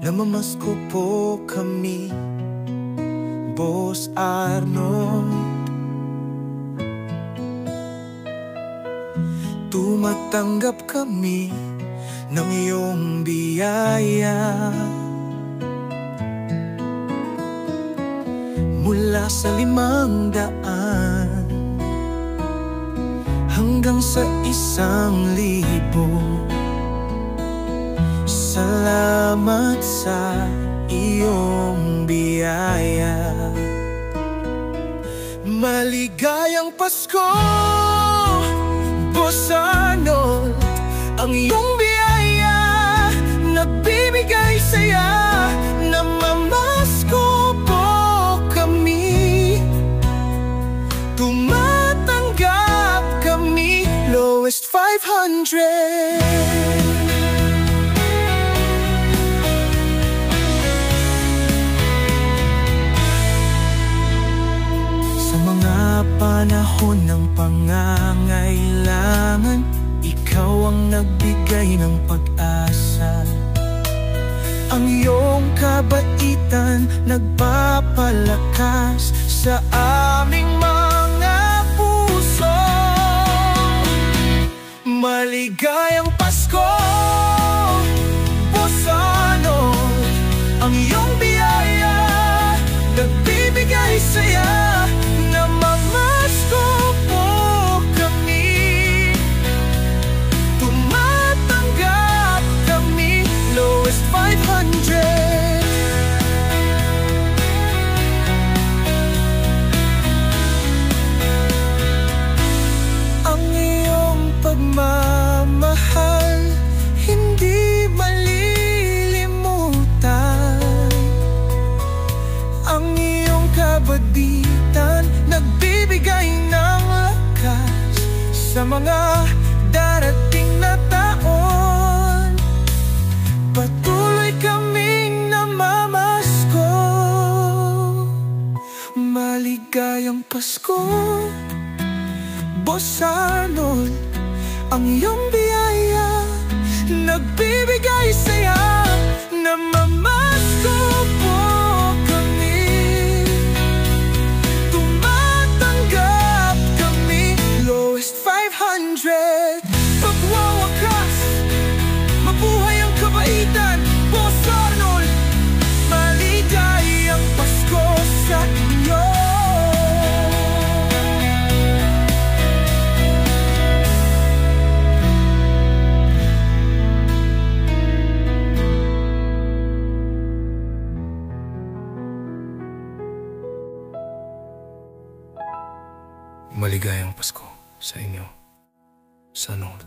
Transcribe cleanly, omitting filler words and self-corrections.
Namamasko po kami, Boss Arnold. Tumatanggap kami ng iyong biyaya mula sa 500 hanggang sa 1,000. Salamat sa iyong biyaya. Maligayang Pasko, Boss Arnold. Ang iyong biyaya nagbibigay saya. Namamasko po kami, tumatanggap kami. Lowest 500. Panahon ng pangangailangan, ikaw ang nagbigay ng pag-asa. Ang iyong kabaitan nagpapalakas sa aming mga puso. Maligayang Pasko, Boss Arnold. Ang iyong biyaya nagbibigay saya. Pagmamahal hindi malilimutan. Ang iyong kabaitan nagbibigay ng lakas sa mga darating na taon. Patuloy kaming namamasko. Maligayang Pasko, Boss Arnold. Ang iyong biyaya nagbibigay saya. Namamasko po kami, tumatanggap kami. Lowest 500. Pagwawakas, mabuhay ang kabaitan, Boss Arnold. Maligayang Pasko sa inyo. Maligayang Pasko sa inyo, sa North.